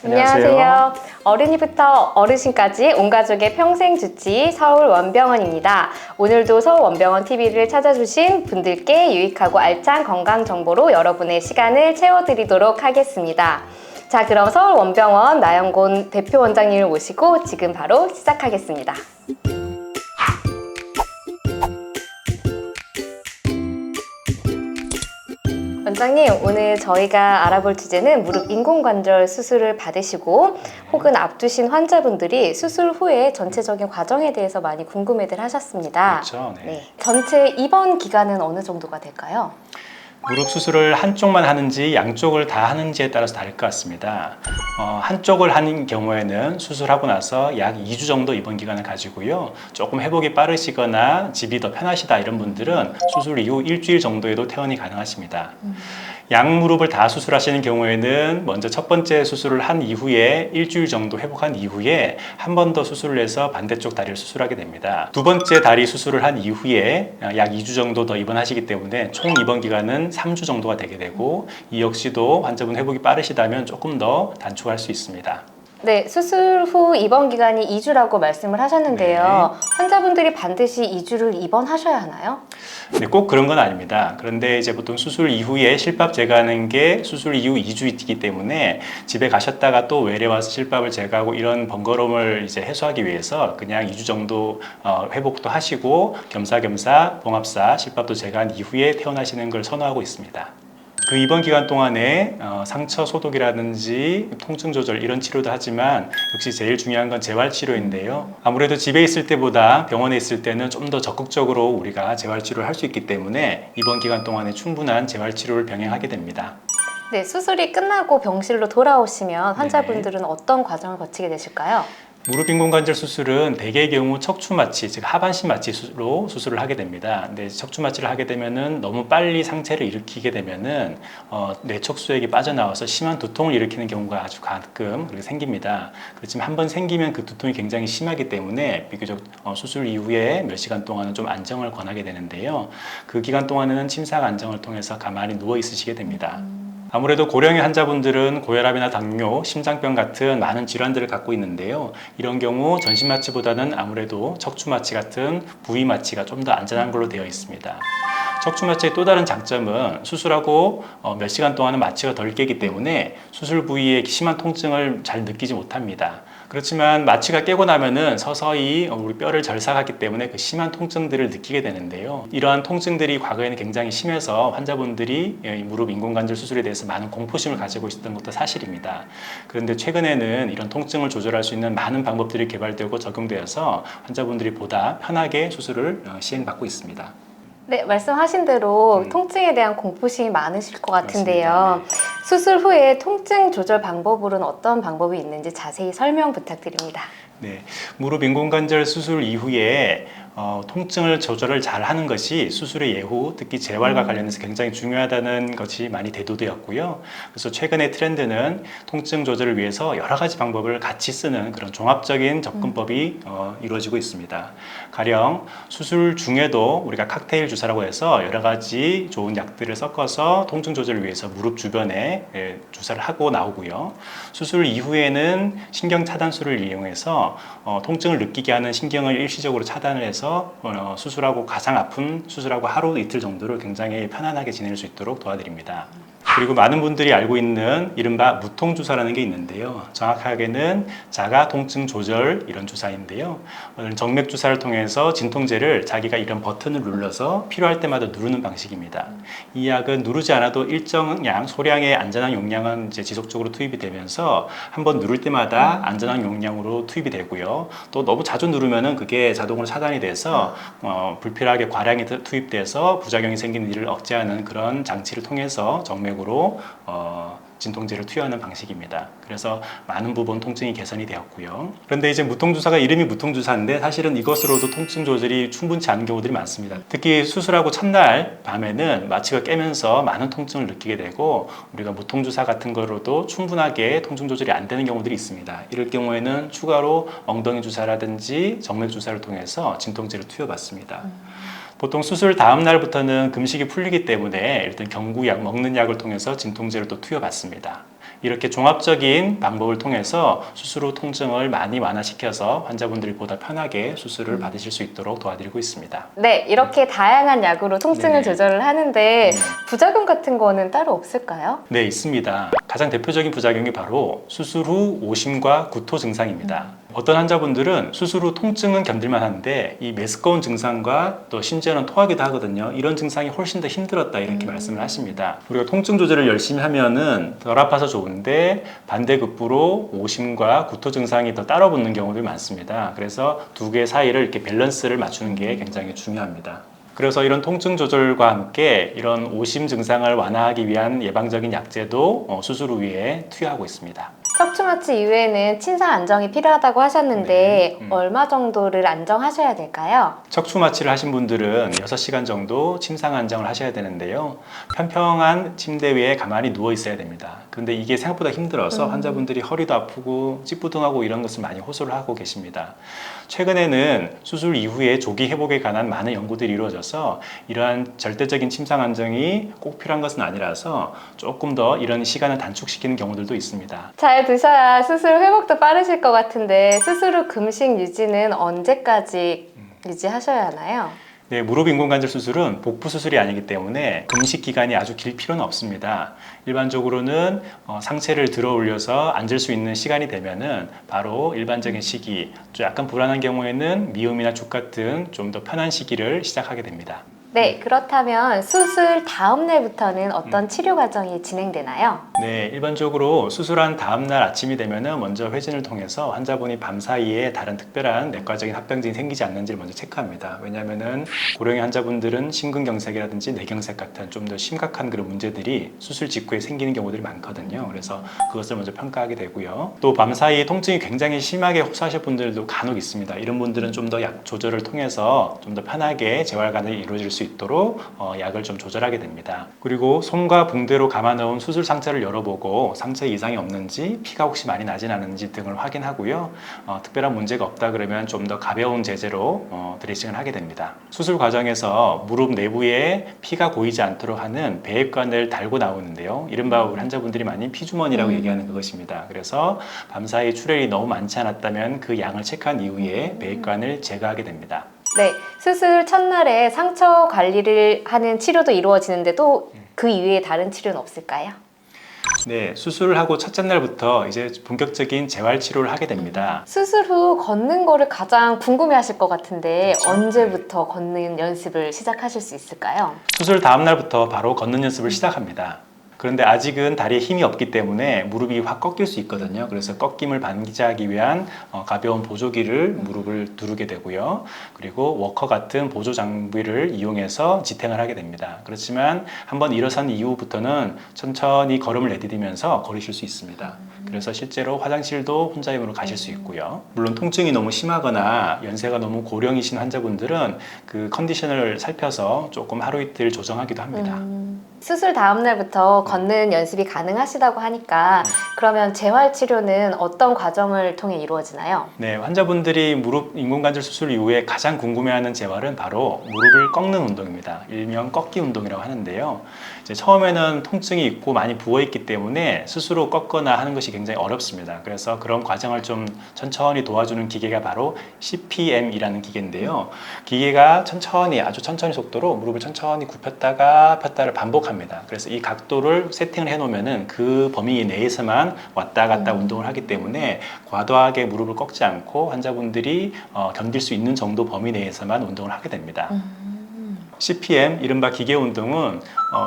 안녕하세요. 어린이부터 어르신까지 온 가족의 평생 주치 서울원병원입니다. 오늘도 서울원병원 TV를 찾아주신 분들께 유익하고 알찬 건강 정보로 여러분의 시간을 채워드리도록 하겠습니다. 자, 그럼 서울원병원 나영곤 대표 원장님을 모시고 지금 바로 시작하겠습니다. 원장님, 오늘 저희가 알아볼 주제는 무릎 인공관절 수술을 받으시고 혹은 앞두신 환자분들이 수술 후에 전체적인 과정에 대해서 많이 궁금해들 하셨습니다. 그렇죠. 네. 전체 입원 기간은 어느 정도가 될까요? 무릎 수술을 한쪽만 하는지 양쪽을 다 하는지에 따라서 다를 것 같습니다. 한쪽을 하는 경우에는 수술하고 나서 약 2주 정도 입원 기간을 가지고요. 조금 회복이 빠르시거나 집이 더 편하시다 이런 분들은 수술 이후 일주일 정도에도 퇴원이 가능하십니다. 양무릎을 다 수술하시는 경우에는 먼저 첫 번째 수술을 한 이후에 일주일 정도 회복한 이후에 한 번 더 수술을 해서 반대쪽 다리를 수술하게 됩니다. 두 번째 다리 수술을 한 이후에 약 2주 정도 더 입원하시기 때문에 총 입원 기간은 3주 정도가 되게 되고 이 역시도 환자분 회복이 빠르시다면 조금 더 단축할 수 있습니다. 네, 수술 후 입원 기간이 2주라고 말씀을 하셨는데요. 환자분들이 반드시 2주를 입원하셔야 하나요? 네, 꼭 그런 건 아닙니다. 그런데 이제 보통 수술 이후에 실밥 제거하는 게 수술 이후 2주이기 때문에 집에 가셨다가 또 외래 와서 실밥을 제거하고 이런 번거로움을 이제 해소하기 위해서 그냥 2주 정도 회복도 하시고 겸사겸사 봉합사 실밥도 제거한 이후에 퇴원하시는 걸 선호하고 있습니다. 그 입원 기간 동안에 상처 소독이라든지 통증 조절 이런 치료도 하지만 역시 제일 중요한 건 재활 치료인데요. 아무래도 집에 있을 때보다 병원에 있을 때는 좀 더 적극적으로 우리가 재활 치료를 할 수 있기 때문에 입원 기간 동안에 충분한 재활 치료를 병행하게 됩니다. 네, 수술이 끝나고 병실로 돌아오시면 환자분들은 어떤 과정을 거치게 되실까요? 무릎 인공관절 수술은 대개의 경우 척추 마취, 즉 하반신 마취로 수술을 하게 됩니다. 근데 척추 마취를 하게 되면은 너무 빨리 상체를 일으키게 되면은 뇌척 수액이 빠져나와서 심한 두통을 일으키는 경우가 아주 가끔 그렇게 생깁니다. 그렇지만 한번 생기면 그 두통이 굉장히 심하기 때문에 비교적 수술 이후에 몇 시간 동안은 좀 안정을 권하게 되는데요. 그 기간 동안에는 침상 안정을 통해서 가만히 누워 있으시게 됩니다. 아무래도 고령의 환자분들은 고혈압이나 당뇨, 심장병 같은 많은 질환들을 갖고 있는데요. 이런 경우 전신 마취보다는 아무래도 척추 마취 같은 부위 마취가 좀 더 안전한 걸로 되어 있습니다. 척추 마취의 또 다른 장점은 수술하고 몇 시간 동안은 마취가 덜 깨기 때문에 수술 부위의 심한 통증을 잘 느끼지 못합니다. 그렇지만 마취가 깨고 나면은 서서히 우리 뼈를 절삭하기 때문에 그 심한 통증들을 느끼게 되는데요. 이러한 통증들이 과거에는 굉장히 심해서 환자분들이 무릎 인공관절 수술에 대해서 많은 공포심을 가지고 있었던 것도 사실입니다. 그런데 최근에는 이런 통증을 조절할 수 있는 많은 방법들이 개발되고 적용되어서 환자분들이 보다 편하게 수술을 시행받고 있습니다. 네, 말씀하신 대로 통증에 대한 공포심이 많으실 것 같은데요. 맞습니다. 네. 수술 후에 통증 조절 방법으로는 어떤 방법이 있는지 자세히 설명 부탁드립니다. 네, 무릎 인공관절 수술 이후에 통증을 조절을 잘 하는 것이 수술의 예후, 특히 재활과 관련해서 굉장히 중요하다는 것이 많이 대두되었고요. 그래서 최근의 트렌드는 통증 조절을 위해서 여러 가지 방법을 같이 쓰는 그런 종합적인 접근법이 이루어지고 있습니다. 가령 수술 중에도 우리가 칵테일 주사라고 해서 여러 가지 좋은 약들을 섞어서 통증 조절을 위해서 무릎 주변에 주사를 하고 나오고요. 수술 이후에는 신경 차단술을 이용해서 통증을 느끼게 하는 신경을 일시적으로 차단을 해서 수술하고 가장 아픈 수술하고 하루 이틀 정도를 굉장히 편안하게 지낼 수 있도록 도와드립니다. 그리고 많은 분들이 알고 있는 이른바 무통주사라는 게 있는데요. 정확하게는 자가 통증 조절 이런 주사인데요. 정맥 주사를 통해서 진통제를 자기가 이런 버튼을 눌러서 필요할 때마다 누르는 방식입니다. 이 약은 누르지 않아도 일정량, 소량의 안전한 용량은 이제 지속적으로 투입이 되면서 한번 누를 때마다 안전한 용량으로 투입이 되고요. 또 너무 자주 누르면은 그게 자동으로 차단이 돼서 불필요하게 과량이 투입돼서 부작용이 생기는 일을 억제하는 그런 장치를 통해서 정맥으로 진통제를 투여하는 방식입니다. 그래서 많은 부분 통증이 개선이 되었고요. 그런데 이제 무통주사가 이름이 무통주사인데 사실은 이것으로도 통증 조절이 충분치 않은 경우들이 많습니다. 특히 수술하고 첫날 밤에는 마취가 깨면서 많은 통증을 느끼게 되고 우리가 무통주사 같은 거로도 충분하게 통증 조절이 안 되는 경우들이 있습니다. 이럴 경우에는 추가로 엉덩이 주사라든지 정맥 주사를 통해서 진통제를 투여받습니다. 보통 수술 다음 날부터는 금식이 풀리기 때문에 일단 경구약, 먹는 약을 통해서 진통제를 또 투여받습니다. 이렇게 종합적인 방법을 통해서 수술 후 통증을 많이 완화시켜서 환자분들이 보다 편하게 수술을 받으실 수 있도록 도와드리고 있습니다. 네, 이렇게 다양한 약으로 통증을 네. 조절을 하는데 부작용 같은 거는 따로 없을까요? 네, 있습니다. 가장 대표적인 부작용이 바로 수술 후 오심과 구토 증상입니다. 어떤 환자분들은 수술 후 통증은 견딜만 한데 이 메스꺼운 증상과 또 심지어는 토하기도 하거든요. 이런 증상이 훨씬 더 힘들었다 이렇게 말씀을 하십니다. 우리가 통증 조절을 열심히 하면은 덜 아파서 좋은데 반대급부로 오심과 구토 증상이 더 따라 붙는 경우도 많습니다. 그래서 두 개 사이를 이렇게 밸런스를 맞추는 게 굉장히 중요합니다. 그래서 이런 통증 조절과 함께 이런 오심 증상을 완화하기 위한 예방적인 약제도 수술 후에 투여하고 있습니다. 척추 마취 이후에는 침상 안정이 필요하다고 하셨는데 네. 얼마 정도를 안정하셔야 될까요? 척추 마취를 하신 분들은 6시간 정도 침상 안정을 하셔야 되는데요. 평평한 침대 위에 가만히 누워 있어야 됩니다. 근데 이게 생각보다 힘들어서 환자분들이 허리도 아프고 찌뿌둥하고 이런 것을 많이 호소를 하고 계십니다. 최근에는 수술 이후에 조기 회복에 관한 많은 연구들이 이루어져서 이러한 절대적인 침상 안정이 꼭 필요한 것은 아니라서 조금 더 이런 시간을 단축시키는 경우들도 있습니다. 잘 드셔야 수술 회복도 빠르실 것 같은데 수술 후 금식 유지는 언제까지 유지하셔야 하나요? 네, 무릎 인공관절 수술은 복부 수술이 아니기 때문에 금식 기간이 아주 길 필요는 없습니다. 일반적으로는 상체를 들어 올려서 앉을 수 있는 시간이 되면은 바로 일반적인 시기, 좀 약간 불안한 경우에는 미음이나 죽 같은 좀 더 편한 시기를 시작하게 됩니다. 네, 그렇다면 수술 다음 날부터는 어떤 치료 과정이 진행되나요? 네, 일반적으로 수술한 다음 날 아침이 되면은 먼저 회진을 통해서 환자분이 밤 사이에 다른 특별한 내과적인 합병증이 생기지 않는지를 먼저 체크합니다. 왜냐하면은 고령의 환자분들은 심근경색이라든지 뇌경색 같은 좀 더 심각한 그런 문제들이 수술 직후에 생기는 경우들이 많거든요. 그래서 그것을 먼저 평가하게 되고요. 또 밤 사이 통증이 굉장히 심하게 호소하실 분들도 간혹 있습니다. 이런 분들은 좀 더 약 조절을 통해서 좀 더 편하게 재활관이 이루어질 수 있도록 약을 좀 조절하게 됩니다. 그리고 손과 붕대로 감아 넣은 수술 상처를 열어보고 상처에 이상이 없는지, 피가 혹시 많이 나진 않은지 등을 확인하고요. 특별한 문제가 없다 그러면 좀 더 가벼운 제재로 드레싱을 하게 됩니다. 수술 과정에서 무릎 내부에 피가 고이지 않도록 하는 배액관을 달고 나오는데요. 이른바 우리 환자분들이 많이 피주머니라고 얘기하는 그것입니다. 그래서 밤사이 출혈이 너무 많지 않았다면 그 양을 체크한 이후에 배액관을 제거하게 됩니다. 네, 수술 첫날에 상처 관리를 하는 치료도 이루어지는데도 그 이외에 다른 치료는 없을까요? 네, 수술을 하고 첫째 날부터 이제 본격적인 재활 치료를 하게 됩니다. 수술 후 걷는 거를 가장 궁금해 하실 것 같은데 그렇죠. 언제부터 걷는 연습을 시작하실 수 있을까요? 수술 다음 날부터 바로 걷는 연습을 시작합니다. 그런데 아직은 다리에 힘이 없기 때문에 무릎이 확 꺾일 수 있거든요. 그래서 꺾임을 방지하기 위한 가벼운 보조기를 무릎을 두르게 되고요. 그리고 워커 같은 보조 장비를 이용해서 지탱을 하게 됩니다. 그렇지만 한번 일어선 이후부터는 천천히 걸음을 내디디면서 걸으실 수 있습니다. 그래서 실제로 화장실도 혼자 힘으로 가실 수 있고요. 물론 통증이 너무 심하거나 연세가 너무 고령이신 환자분들은 그 컨디션을 살펴서 조금 하루 이틀 조정하기도 합니다. 수술 다음 날부터 걷는 연습이 가능하시다고 하니까 그러면 재활 치료는 어떤 과정을 통해 이루어지나요? 네, 환자분들이 무릎 인공관절 수술 이후에 가장 궁금해하는 재활은 바로 무릎을 꺾는 운동입니다. 일명 꺾기 운동이라고 하는데요. 이제 처음에는 통증이 있고 많이 부어있기 때문에 스스로 꺾거나 하는 것이 굉장히 어렵습니다. 그래서 그런 과정을 좀 천천히 도와주는 기계가 바로 CPM이라는 기계인데요. 기계가 천천히, 아주 천천히 속도로 무릎을 천천히 굽혔다가 폈다를 반복합니다. 그래서 이 각도를 세팅을 해놓으면은 그 범위 내에서만 왔다 갔다 운동을 하기 때문에 과도하게 무릎을 꺾지 않고 환자분들이 견딜 수 있는 정도 범위 내에서만 운동을 하게 됩니다. CPM, 이른바 기계 운동은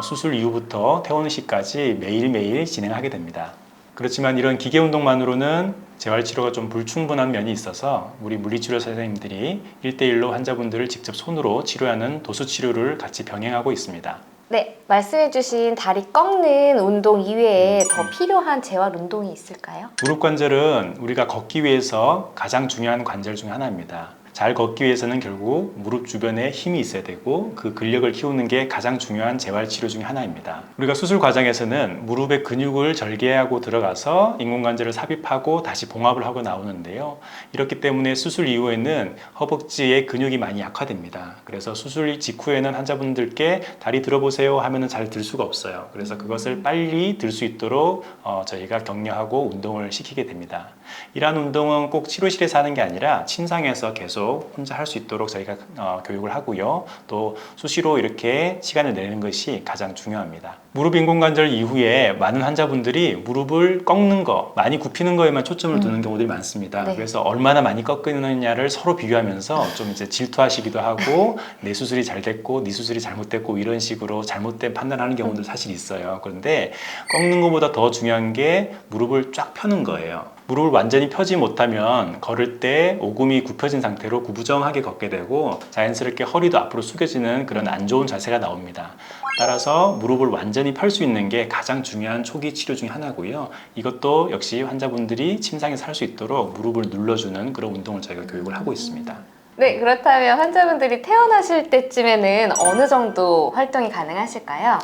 수술 이후부터 퇴원식까지 매일매일 진행하게 됩니다. 그렇지만 이런 기계 운동만으로는 재활치료가 좀 불충분한 면이 있어서 우리 물리치료 선생님들이 1대1로 환자분들을 직접 손으로 치료하는 도수치료를 같이 병행하고 있습니다. 네, 말씀해주신 다리 꺾는 운동 이외에 더 필요한 재활 운동이 있을까요? 무릎 관절은 우리가 걷기 위해서 가장 중요한 관절 중 하나입니다. 잘 걷기 위해서는 결국 무릎 주변에 힘이 있어야 되고 그 근력을 키우는 게 가장 중요한 재활치료 중에 하나입니다. 우리가 수술 과정에서는 무릎의 근육을 절개하고 들어가서 인공관절을 삽입하고 다시 봉합을 하고 나오는데요. 이렇기 때문에 수술 이후에는 허벅지의 근육이 많이 약화됩니다. 그래서 수술 직후에는 환자분들께 다리 들어보세요 하면은 잘 들 수가 없어요. 그래서 그것을 빨리 들 수 있도록 저희가 격려하고 운동을 시키게 됩니다. 이러한 운동은 꼭 치료실에서 하는 게 아니라 침상에서 계속 혼자 할 수 있도록 저희가 교육을 하고요. 또 수시로 이렇게 시간을 내는 것이 가장 중요합니다. 무릎 인공관절 이후에 많은 환자분들이 무릎을 꺾는 거, 많이 굽히는 거에만 초점을 두는 경우들이 많습니다. 네. 그래서 얼마나 많이 꺾느냐를 서로 비교하면서 좀 이제 질투하시기도 하고 내 수술이 잘 됐고 네 수술이 잘못됐고 이런 식으로 잘못된 판단하는 경우도 사실 있어요. 그런데 꺾는 것보다 더 중요한 게 무릎을 쫙 펴는 거예요. 무릎을 완전히 펴지 못하면 걸을 때 오금이 굽혀진 상태로 구부정하게 걷게 되고 자연스럽게 허리도 앞으로 숙여지는 그런 안 좋은 자세가 나옵니다. 따라서 무릎을 완전히 펼 수 있는 게 가장 중요한 초기 치료 중에 하나고요. 이것도 역시 환자분들이 침상에서 할 수 있도록 무릎을 눌러주는 그런 운동을 저희가 교육을 하고 있습니다. 네, 그렇다면 환자분들이 퇴원하실 때쯤에는 어느 정도 활동이 가능하실까요?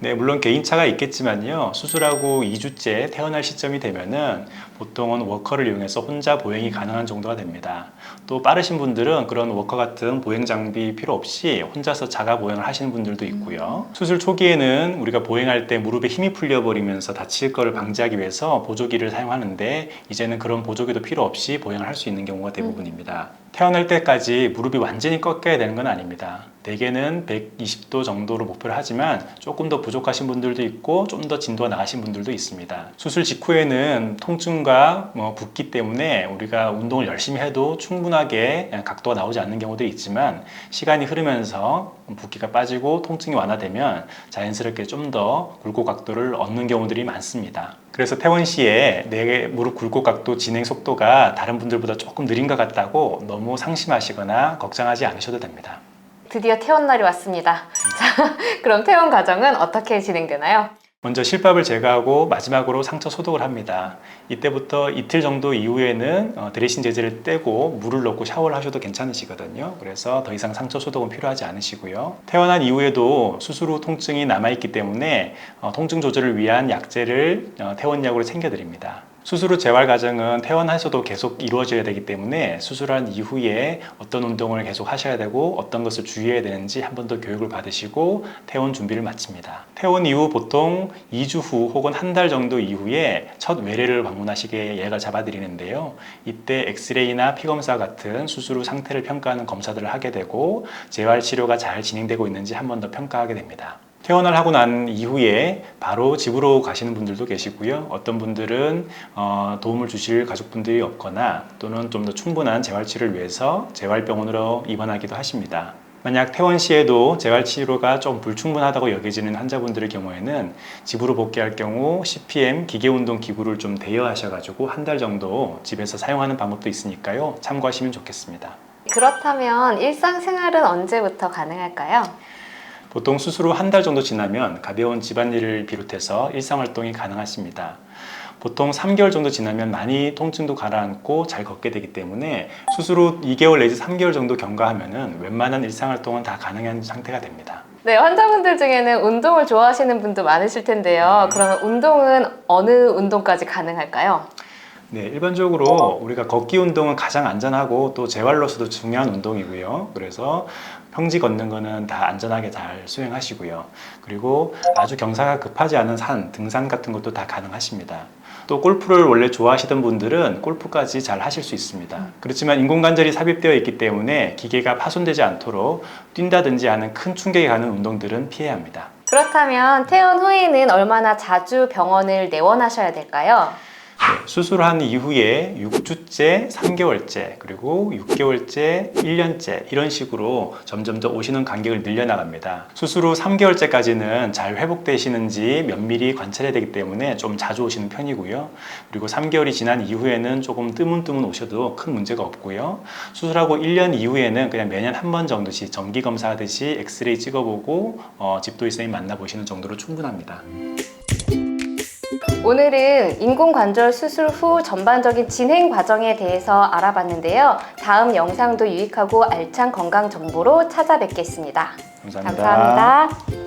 네, 물론 개인차가 있겠지만요. 수술하고 2주째 퇴원할 시점이 되면은 보통은 워커를 이용해서 혼자 보행이 가능한 정도가 됩니다. 또 빠르신 분들은 그런 워커 같은 보행 장비 필요 없이 혼자서 자가 보행을 하시는 분들도 있고요. 수술 초기에는 우리가 보행할 때 무릎에 힘이 풀려버리면서 다칠 거를 방지하기 위해서 보조기를 사용하는데 이제는 그런 보조기도 필요 없이 보행을 할 수 있는 경우가 대부분입니다. 태어날 때까지 무릎이 완전히 꺾여야 되는 건 아닙니다. 대개는 120도 정도로 목표를 하지만 조금 더 부족하신 분들도 있고 좀 더 진도가 나가신 분들도 있습니다. 수술 직후에는 통증과 붓기 때문에 우리가 운동을 열심히 해도 충분하게 각도가 나오지 않는 경우도 있지만 시간이 흐르면서 붓기가 빠지고 통증이 완화되면 자연스럽게 좀 더 굴곡 각도를 얻는 경우들이 많습니다. 그래서 퇴원 시에 내 무릎 굴곡 각도 진행 속도가 다른 분들보다 조금 느린 것 같다고 너무 상심하시거나 걱정하지 않으셔도 됩니다. 드디어 퇴원 날이 왔습니다. 자, 그럼 퇴원 과정은 어떻게 진행되나요? 먼저 실밥을 제거하고 마지막으로 상처 소독을 합니다. 이때부터 이틀 정도 이후에는 드레싱 제제를 떼고 물을 넣고 샤워를 하셔도 괜찮으시거든요. 그래서 더 이상 상처 소독은 필요하지 않으시고요. 퇴원한 이후에도 수술 후 통증이 남아있기 때문에 통증 조절을 위한 약제를 퇴원약으로 챙겨드립니다. 수술 후 재활 과정은 퇴원해서도 계속 이루어져야 되기 때문에 수술한 이후에 어떤 운동을 계속 하셔야 되고 어떤 것을 주의해야 되는지 한 번 더 교육을 받으시고 퇴원 준비를 마칩니다. 퇴원 이후 보통 2주 후 혹은 한 달 정도 이후에 첫 외래를 방문하시게 예약을 잡아드리는데요. 이때 엑스레이나 피검사 같은 수술 후 상태를 평가하는 검사들을 하게 되고 재활 치료가 잘 진행되고 있는지 한 번 더 평가하게 됩니다. 퇴원을 하고 난 이후에 바로 집으로 가시는 분들도 계시고요. 어떤 분들은 도움을 주실 가족분들이 없거나 또는 좀 더 충분한 재활치료를 위해서 재활병원으로 입원하기도 하십니다. 만약 퇴원 시에도 재활치료가 좀 불충분하다고 여겨지는 환자분들의 경우에는 집으로 복귀할 경우 CPM 기계운동 기구를 좀 대여하셔가지고 한 달 정도 집에서 사용하는 방법도 있으니까요. 참고하시면 좋겠습니다. 그렇다면 일상생활은 언제부터 가능할까요? 보통 수술 후 한 달 정도 지나면 가벼운 집안일을 비롯해서 일상활동이 가능하십니다. 보통 3개월 정도 지나면 많이 통증도 가라앉고 잘 걷게 되기 때문에 수술 후 2개월 내지 3개월 정도 경과하면 웬만한 일상활동은 다 가능한 상태가 됩니다. 네, 환자분들 중에는 운동을 좋아하시는 분도 많으실 텐데요. 그러면 운동은 어느 운동까지 가능할까요? 네, 일반적으로 우리가 걷기 운동은 가장 안전하고 또 재활로서도 중요한 운동이고요. 그래서 평지 걷는 거는 다 안전하게 잘 수행하시고요. 그리고 아주 경사가 급하지 않은 산, 등산 같은 것도 다 가능하십니다. 또 골프를 원래 좋아하시던 분들은 골프까지 잘 하실 수 있습니다. 그렇지만 인공관절이 삽입되어 있기 때문에 기계가 파손되지 않도록 뛴다든지 하는 큰 충격이 가는 운동들은 피해야 합니다. 그렇다면 퇴원 후에는 얼마나 자주 병원을 내원하셔야 될까요? 수술한 이후에 6주째, 3개월째, 그리고 6개월째, 1년째 이런 식으로 점점 더 오시는 간격을 늘려나갑니다. 수술 후 3개월째까지는 잘 회복되시는지 면밀히 관찰해야 되기 때문에 좀 자주 오시는 편이고요. 그리고 3개월이 지난 이후에는 조금 뜨문뜨문 오셔도 큰 문제가 없고요. 수술하고 1년 이후에는 그냥 매년 한 번 정도씩 정기검사 하듯이 엑스레이 찍어보고 집도의사님 만나보시는 정도로 충분합니다. 오늘은 인공관절 수술 후 전반적인 진행 과정에 대해서 알아봤는데요. 다음 영상도 유익하고 알찬 건강 정보로 찾아뵙겠습니다. 감사합니다. 감사합니다.